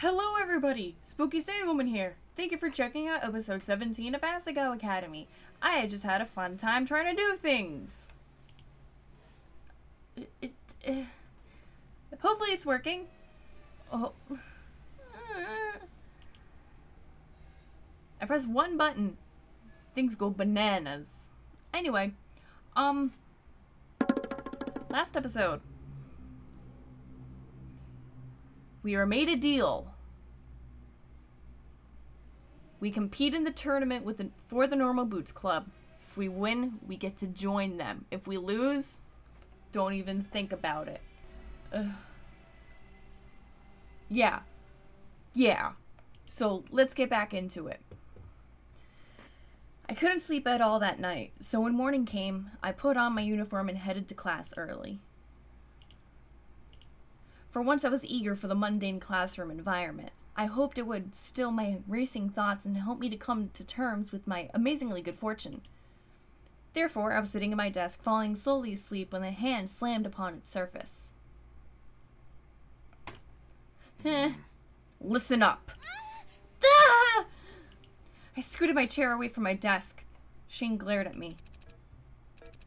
Hello everybody! Spooky Sane Woman here. Thank you for checking out episode 17 of Asagao Academy. I just had a fun time trying to do things. Hopefully it's working. Oh. I press one button. Things go bananas. Anyway, last episode. We were made a deal. We compete in the tournament for the Normal Boots Club. If we win, we get to join them. If we lose, don't even think about it. Yeah. So let's get back into it. I couldn't sleep at all that night, so when morning came, I put on my uniform and headed to class early. For once I was eager for the mundane classroom environment. I hoped it would still my racing thoughts and help me to come to terms with my amazingly good fortune. Therefore, I was sitting at my desk, falling slowly asleep when a hand slammed upon its surface. Listen up. Ah! I scooted my chair away from my desk. Shane glared at me.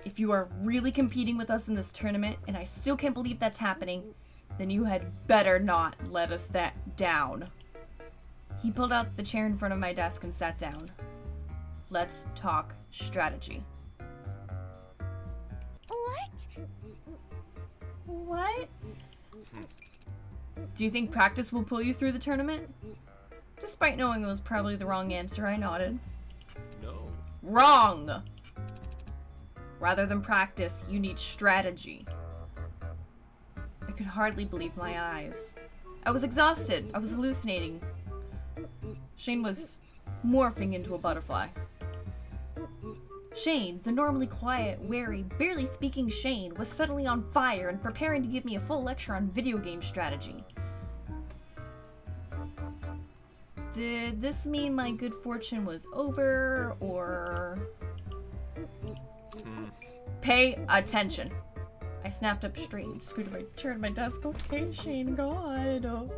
If you are really competing with us in this tournament, and I still can't believe that's happening, then you had better not let us down. He pulled out the chair in front of my desk and sat down. Let's talk strategy. What? Do you think practice will pull you through the tournament? Despite knowing it was probably the wrong answer, I nodded. No. Wrong! Rather than practice, you need strategy. I could hardly believe my eyes. I was exhausted. I was hallucinating. Shane was morphing into a butterfly. Shane, the normally quiet, wary, barely speaking Shane, was suddenly on fire and preparing to give me a full lecture on video game strategy. Did this mean my good fortune was over, or... Pay attention. I snapped up straight and scooted my chair to my desk. Okay, Shane, go on.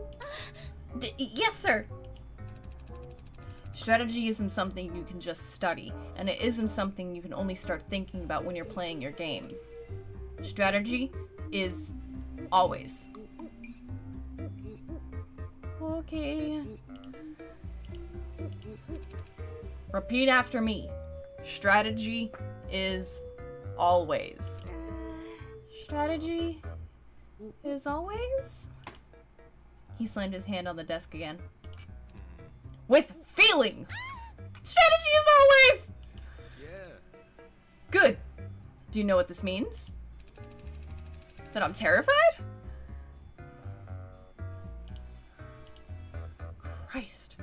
Yes, sir. Strategy isn't something you can just study, and it isn't something you can only start thinking about when you're playing your game. Strategy is always. Okay. Repeat after me. Strategy is always. Strategy is always? He slammed his hand on the desk again. With feeling! Strategy is always! Yeah. Good. Do you know what this means? That I'm terrified? Christ.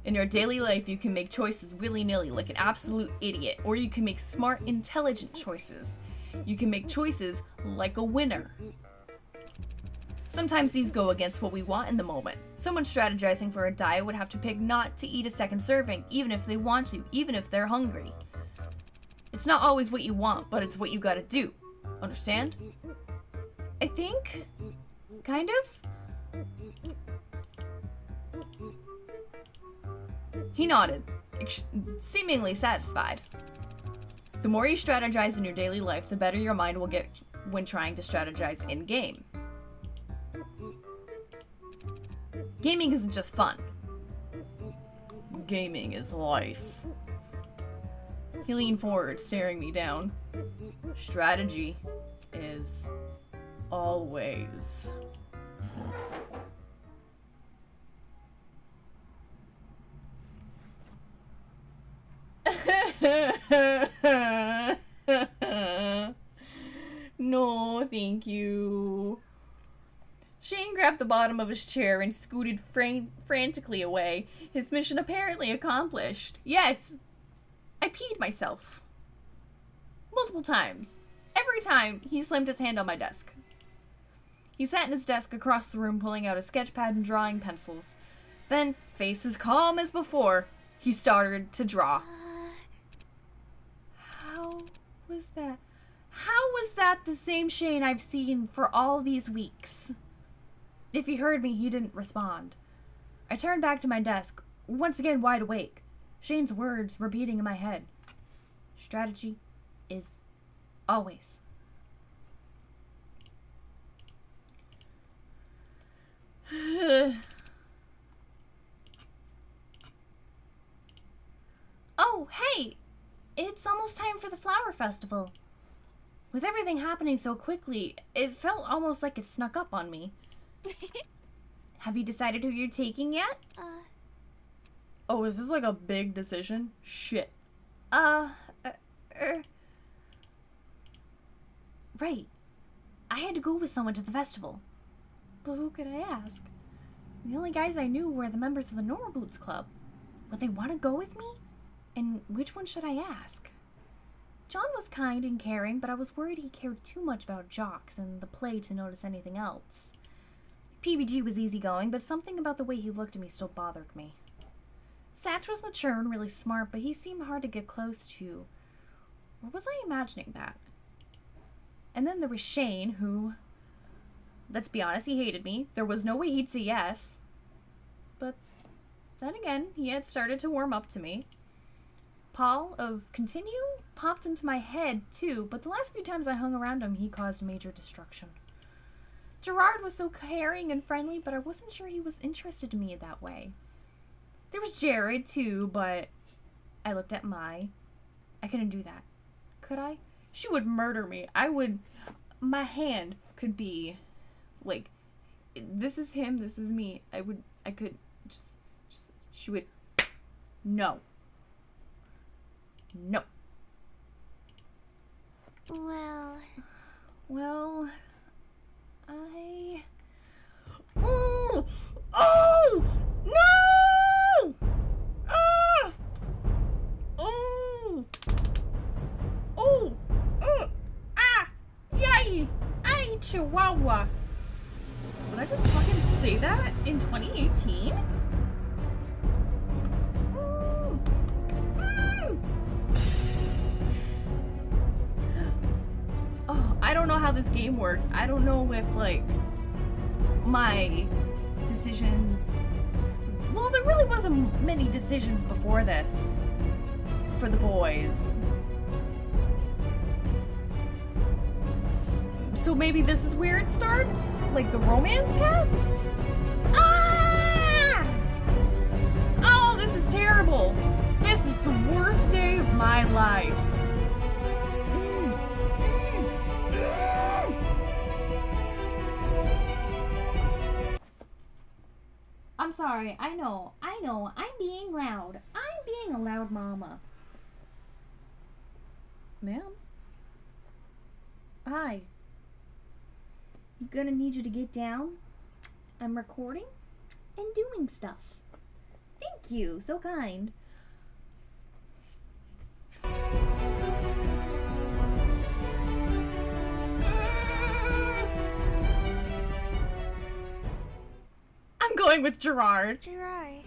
In your daily life, you can make choices willy-nilly like an absolute idiot, or you can make smart, intelligent choices. You can make choices like a winner. Sometimes these go against what we want in the moment. Someone strategizing for a diet would have to pick not to eat a second serving, even if they want to, even if they're hungry. It's not always what you want, but it's what you gotta do. Understand? I think. Kind of? He nodded, seemingly satisfied. The more you strategize in your daily life, the better your mind will get when trying to strategize in-game. Gaming isn't just fun. Gaming is life. He leaned forward, staring me down. Strategy is always. No, thank you. Shane grabbed the bottom of his chair and scooted frantically away, his mission apparently accomplished. Yes, I peed myself. Multiple times. Every time he slammed his hand on my desk. He sat in his desk across the room, pulling out a sketch pad and drawing pencils. Then, face as calm as before, he started to draw. How was that? How was that the same Shane I've seen for all these weeks? If he heard me, he didn't respond. I turned back to my desk, once again wide awake. Shane's words repeating in my head. Strategy is always. Oh, hey! It's almost time for the flower festival. With everything happening so quickly, it felt almost like it snuck up on me. Have you decided who you're taking yet? Oh, is this like a big decision? Shit. Right. I had to go with someone to the festival. But who could I ask? The only guys I knew were the members of the Normal Boots Club. Would they want to go with me? And which one should I ask? John was kind and caring, but I was worried he cared too much about jocks and the play to notice anything else. PBG was easygoing, but something about the way he looked at me still bothered me. Satch was mature and really smart, but he seemed hard to get close to. Or was I imagining that? And then there was Shane, who, let's be honest, he hated me. There was no way he'd say yes. But then again, he had started to warm up to me. Paul of Continue popped into my head too, but the last few times I hung around him, he caused major destruction. Gerard was so caring and friendly, but I wasn't sure he was interested in me that way. There was Jared too, but I looked at Mai. I couldn't do that. Could I? She would murder me. My hand could be like, this is him, this is me. I could just she would, no. No. Well, Oh! Oh! No! Ah! Oh! Oh! Ah! Yay! Ay, Chihuahua! Did I just fucking say that in 2018? I don't know how this game works. I don't know if, like, my decisions... Well, there really wasn't many decisions before this for the boys. So maybe this is where it starts? Like the romance path? Ah! Oh, this is terrible. This is the worst day of my life. I'm sorry. I know. I'm being loud. I'm being a loud mama. Ma'am? Hi. I'm gonna need you to get down. I'm recording and doing stuff. Thank you. So kind. I'm going with Gerard. Gerard.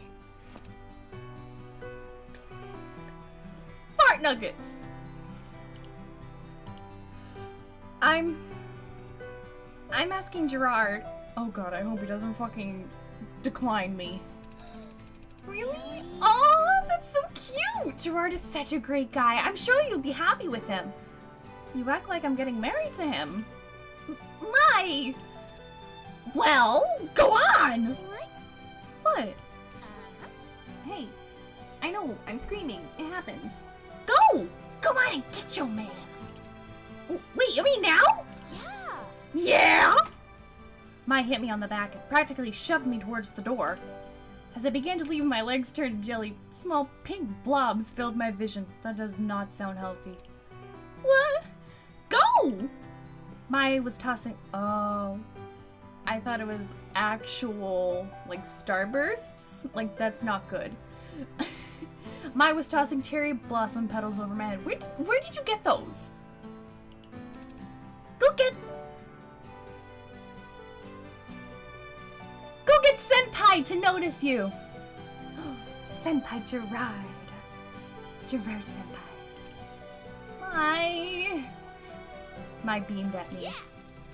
Fart nuggets. I'm asking Gerard. Oh god, I hope he doesn't fucking decline me. Really? Oh, that's so cute! Gerard is such a great guy. I'm sure you'll be happy with him. You act like I'm getting married to him. My... Well, go on! What? Hey, I know, I'm screaming. It happens. Go! Come on and get your man. Wait, you mean now? Yeah? Mai hit me on the back and practically shoved me towards the door. As I began to leave, my legs turned to jelly. Small pink blobs filled my vision. That does not sound healthy. What? Go! Mai was tossing... Oh... I thought it was actual, like, starbursts. Like, that's not good. Mai was tossing cherry blossom petals over my head. Where did you get those? Go get Senpai to notice you. Senpai Gerard. Gerard Senpai. Mai beamed at me.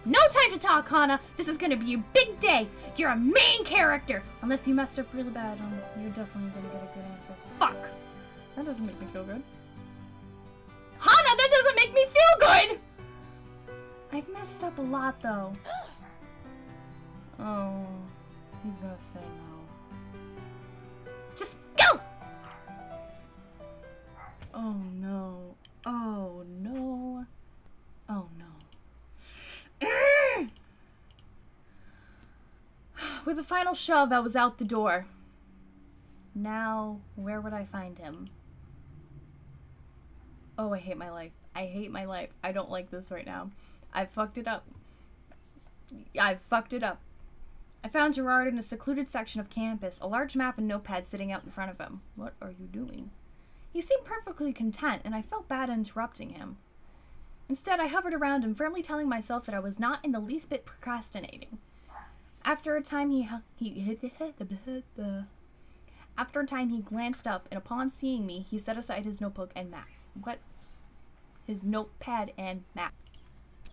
No time to talk, Hana. This is gonna be a big day. You're a main character. Unless you messed up really bad, you're definitely gonna get a good answer. Fuck. That doesn't make me feel good. Hana, that doesn't make me feel good! I've messed up a lot, though. Oh, he's gonna say no. Just go! Oh no. Oh no. Oh no. With a final shove, I was out the door. Now, where would I find him? Oh, I hate my life. I hate my life. I don't like this right now. I've fucked it up. I've fucked it up. I found Gerard in a secluded section of campus, a large map and notepad sitting out in front of him. What are you doing? He seemed perfectly content, and I felt bad interrupting him. Instead, I hovered around him, firmly telling myself that I was not in the least bit procrastinating. After a time, he glanced up, and upon seeing me, he set aside his notebook and map. What? His notepad and map.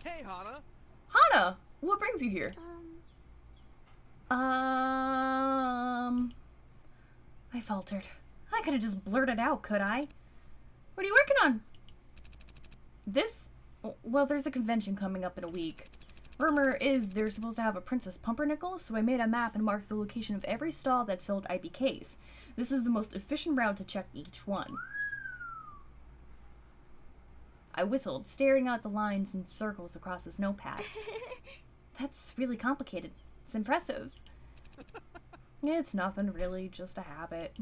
Hey, Hana. Hana, what brings you here? I faltered. I could have just blurted out, could I? What are you working on? This? Well, there's a convention coming up in a week. Rumor is they're supposed to have a Princess Pumpernickel, so I made a map and marked the location of every stall that sold IBKs. This is the most efficient route to check each one. I whistled, staring out the lines and circles across his notepad. That's really complicated. It's impressive. It's nothing really, just a habit.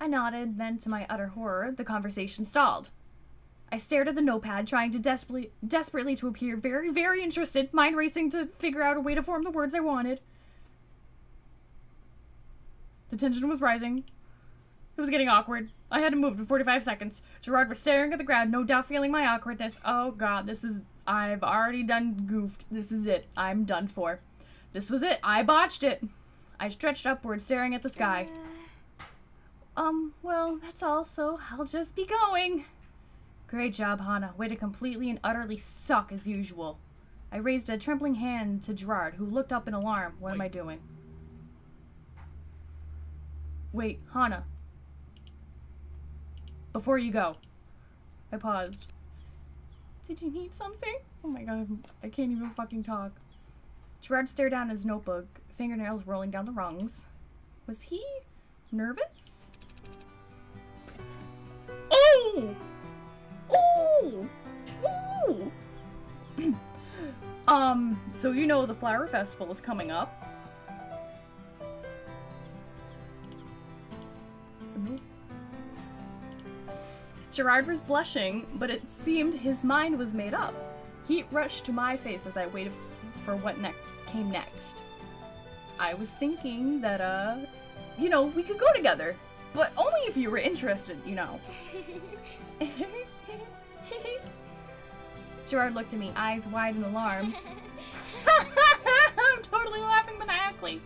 I nodded, then to my utter horror, the conversation stalled. I stared at the notepad, trying to desperately to appear very, very interested, mind racing to figure out a way to form the words I wanted. The tension was rising. It was getting awkward. I had to move in 45 seconds. Gerard was staring at the ground, no doubt feeling my awkwardness. Oh god, I've already done goofed. This is it. I'm done for. This was it. I botched it. I stretched upward, staring at the sky. Well, that's all, so I'll just be going. Great job, Hana. Way to completely and utterly suck as usual. I raised a trembling hand to Gerard, who looked up in alarm. What am I doing? Wait, Hana. Before you go. I paused. Did you need something? Oh my god, I can't even fucking talk. Gerard stared down at his notebook, fingernails rolling down the rungs. Was he nervous? Oh! Ooh! Ooh! So you know the Flower Festival is coming up. Gerard was blushing, but it seemed his mind was made up. Heat rushed to my face as I waited for what came next. I was thinking that, you know, we could go together. But only if you were interested, you know. Gerard looked at me, eyes wide in alarm. I'm totally laughing maniacally.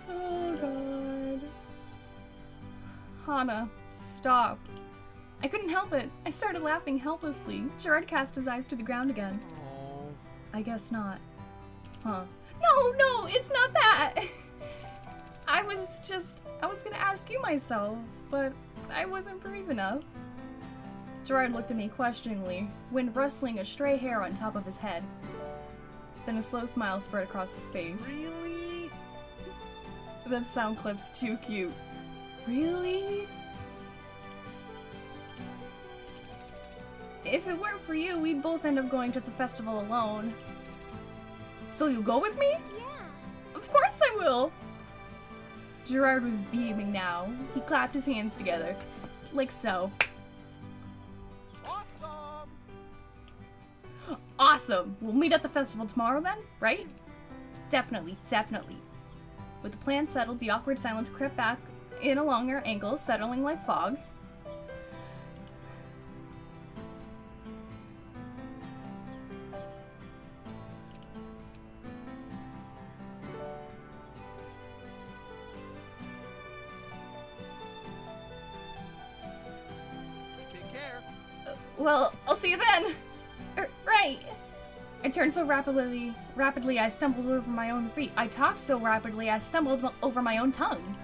Oh, God. Hana, stop. I couldn't help it. I started laughing helplessly. Gerard cast his eyes to the ground again. Aww. I guess not. Huh. No, it's not that. I was gonna ask you myself, but I wasn't brave enough. Gerard looked at me questioningly, wind rustling a stray hair on top of his head. Then a slow smile spread across his face. Really? That sound clip's too cute. Really? If it weren't for you, we'd both end up going to the festival alone. So you'll go with me? Yeah. Of course I will! Gerard was beaming now. He clapped his hands together. Like so. Awesome! Awesome! We'll meet at the festival tomorrow then, right? Definitely. With the plan settled, the awkward silence crept back in along our ankles, settling like fog. Take care. Well, I'll see you then! Right. right! I turned so rapidly I stumbled over my own feet. I talked so rapidly I stumbled over my own tongue.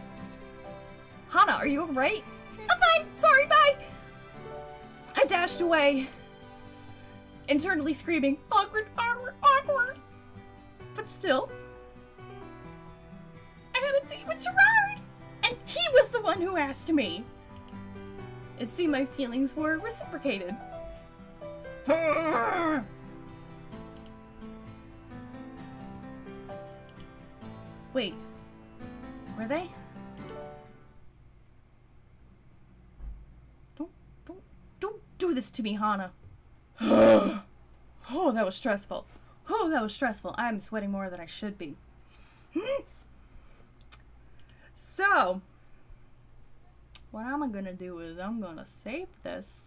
Hana, are you alright? I'm fine! Sorry, bye! I dashed away, internally screaming, awkward, awkward, awkward. But still, I had a date with Gerard, and he was the one who asked me. It seemed my feelings were reciprocated. Wait, were they? Don't do this to me, Hana. Oh, that was stressful. Oh, that was stressful. I'm sweating more than I should be. So, what I'm gonna do is I'm gonna save this.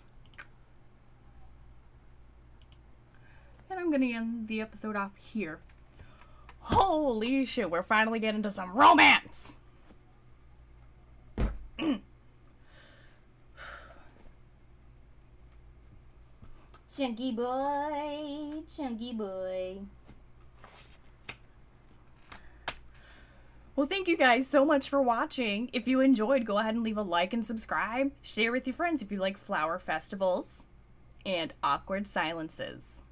And I'm gonna end the episode off here. Holy shit, we're finally getting to some romance! Chunky boy, chunky boy. Well, thank you guys so much for watching. If you enjoyed, go ahead and leave a like and subscribe. Share with your friends if you like flower festivals and awkward silences.